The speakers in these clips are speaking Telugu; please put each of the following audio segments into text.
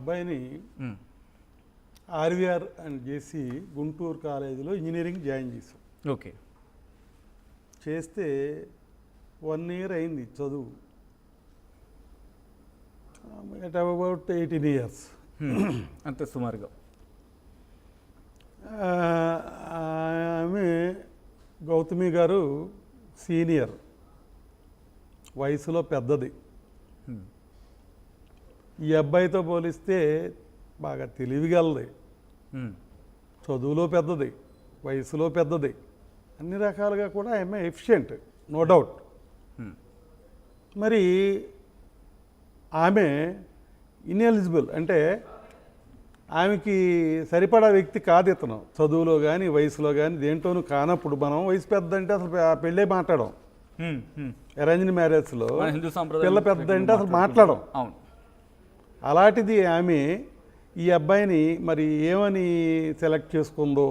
అబ్బాయిని ఆర్వీఆర్ అండ్ జేసీ గుంటూరు కాలేజీలో ఇంజనీరింగ్ జాయిన్ చేసాం. ఓకే. చేస్తే 1 year అయింది చదువు, ఎట్ అబౌట్ 18 years అంతే సుమారుగా. ఆమె గౌతమి గారు సీనియర్, వయసులో పెద్దది. ఈ అబ్బాయితో పోలిస్తే బాగా తెలివిగలది, చదువులో పెద్దది, వయసులో పెద్దది, అన్ని రకాలుగా కూడా ఆమె ఎఫిషియెంట్, నో డౌట్. మరి ఆమె ఇన్ఎలిజిబుల్, అంటే ఆమెకి సరిపడా వ్యక్తి కాదు ఇతను, చదువులో కానీ వయసులో కానీ దేంట్లోనూ కానప్పుడు మనం వయసు పెద్ద అంటే అసలు పెళ్ళే మాట్లాడడం. అరేంజ్డ్ మ్యారేజ్లో పిల్ల పెద్ద అంటే అసలు మాట్లాడడం. అలాంటిది ఆమె ఈ అబ్బాయిని మరి ఏమని సెలెక్ట్ చేసుకుందో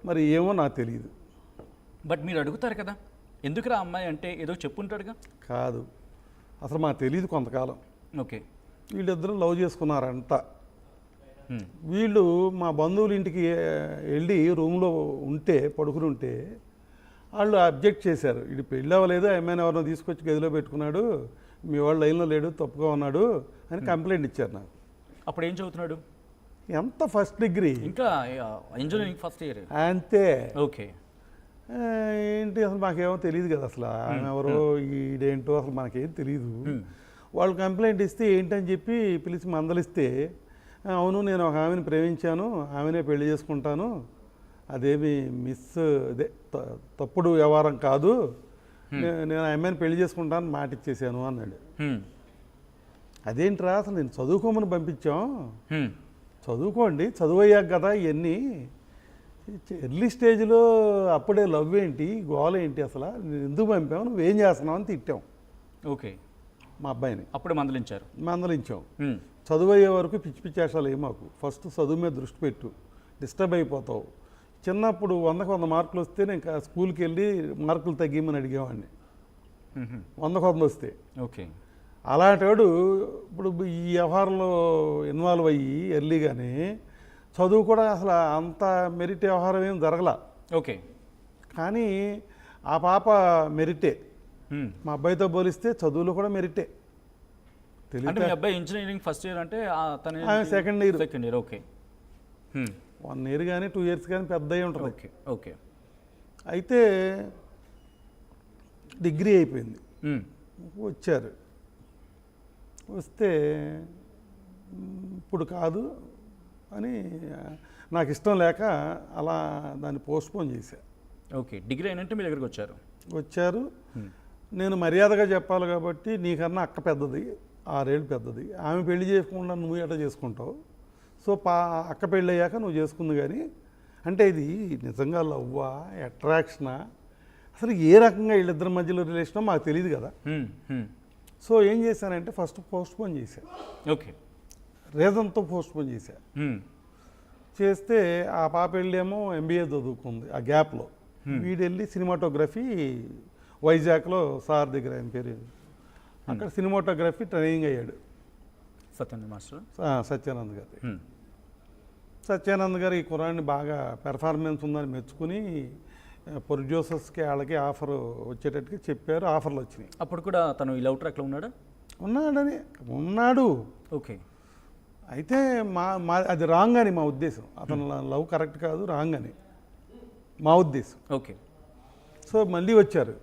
మరి ఏమో నాకు తెలియదు. బట్ మీరు అడుగుతారు కదా ఎందుకురా అమ్మాయి అంటే, ఏదో చెప్పుంటాడుగా. కాదు, అసలు మాకు తెలియదు కొంతకాలం. ఓకే. వీళ్ళిద్దరూ లవ్ చేసుకున్నారంట. వీళ్ళు మా బంధువుల ఇంటికి వెళ్ళి రూమ్లో ఉంటే పడుకుని ఉంటే వాళ్ళు అబ్జెక్ట్ చేశారు, ఇది పెళ్ళి అవ్వలేదు, అమ్మాయిని ఎవరినో తీసుకొచ్చి గదిలో పెట్టుకున్నాడు, మీ వాళ్ళు లైన్లో లేడు, తప్పుగా ఉన్నాడు అని కంప్లైంట్ ఇచ్చారు నాకు. అప్పుడు ఏం చదువుతున్నాడు? ఎంత ఫస్ట్ డిగ్రీ, ఇంకా ఇంజనీరింగ్ ఫస్ట్ ఇయర్ అంతే. ఓకే. ఏంటి అసలు మాకేమో తెలియదు కదా, అసలు ఆమె ఎవరో ఈడేంటో అసలు మనకేం తెలియదు. వాళ్ళు కంప్లైంట్ ఇస్తే ఏంటని చెప్పి పిలిచి మందలిస్తే, అవును నేను ఒక ఆమెను ప్రేమించాను, ఆమెనే పెళ్లి చేసుకుంటాను, అదేమి అదే తప్పుడు వ్యవహారం కాదు, నేను అమ్మాయిని పెళ్లి చేసుకుంటాను మాట ఇచ్చేసాను అన్నాడు. అదేంట్రా అసలు నేను చదువుకోమని పంపించాం, చదువుకోండి, చదువు అయ్యాక కదా ఇవన్నీ, ఎర్లీ స్టేజ్లో అప్పుడే లవ్ ఏంటి, గోల ఏంటి, అసలు నేను ఎందుకు పంపాము, నువ్వేం చేస్తున్నావు అని తిట్టాం. ఓకే. మా అబ్బాయిని అప్పుడు మందలించాం. చదువు అయ్యే వరకు పిచ్చి పిచ్చి వేషాలు ఏ మాకు, ఫస్ట్ చదువు మీద దృష్టి పెట్టు, డిస్టర్బ్ అయిపోతావు. చిన్నప్పుడు 100కు 100 మార్కులు వస్తే నేను స్కూల్కి వెళ్ళి మార్కులు తగ్గిమని అడిగేవాడిని, 100కు 100 వస్తే. ఓకే. అలాంటి వాడు ఇప్పుడు ఈ వ్యవహారంలో ఇన్వాల్వ్ అయ్యి ఎర్లీగానే చదువు కూడా అసలు అంత మెరిట్ వ్యవహారం ఏం జరగల. ఓకే. కానీ ఆ పాప మెరిటే, మా అబ్బాయితో పోలిస్తే చదువులో కూడా మెరిటే. అంటే మీ అబ్బాయి ఇంజనీరింగ్ ఫస్ట్ ఇయర్ అంటే సెకండ్ ఇయర్. ఓకే. 1 year కానీ 2 years కానీ పెద్ద అయి ఉంటుంది. ఓకే. ఓకే. అయితే డిగ్రీ అయిపోయింది, వచ్చారు. వస్తే ఇప్పుడు కాదు అని నాకు ఇష్టం లేక అలా దాన్ని పోస్ట్పోన్ చేశా. ఓకే. డిగ్రీ అయినంటే మీ దగ్గరికి వచ్చారు. నేను మర్యాదగా చెప్పాలి కాబట్టి, నీకన్నా అక్క పెద్దది, 6 ఏళ్ళు పెద్దది, ఆమె పెళ్లి చేసుకుండా నువ్వు ఎట్లా చేసుకుంటావు, సో అక్క పెళ్ళి అయ్యాక నువ్వు చేసుకుంది. కానీ అంటే ఇది నిజంగా లవ్వా, అట్రాక్షనా, అసలు ఏ రకంగా వీళ్ళిద్దరి మధ్యలో రిలేషనో మాకు తెలియదు కదా. సో ఏం చేశానంటే ఫస్ట్ పోస్ట్పోన్ చేశాను. ఓకే. రీజన్తో పోస్ట్పోన్ చేశాను. చేస్తే ఆ పాప వెళ్ళేమో MBA చదువుకుంది, ఆ గ్యాప్లో వీడెళ్ళి సినిమాటోగ్రఫీ వైజాగ్లో సార్ దగ్గర, ఆయన పేరు, అక్కడ సినిమాటోగ్రఫీ ట్రైనింగ్ అయ్యాడు. సత్యానంద్ గారు. సత్యానంద్ గారు ఈ కుర్రాడిని బాగా పెర్ఫార్మెన్స్ ఉందని మెచ్చుకుని ప్రొడ్యూసర్స్కి వాళ్ళకి ఆఫర్ వచ్చేటట్టుగా చెప్పారు. ఆఫర్లు వచ్చినాయి. అప్పుడు కూడా తను ఈ లవ్ ట్రాక్లో ఉన్నాడు. ఓకే. అయితే అది రాంగ్ అని మా ఉద్దేశం, అతను లవ్ కరెక్ట్ కాదు, రాంగ్ అని మా ఉద్దేశం. ఓకే. సో మళ్ళీ వచ్చారు.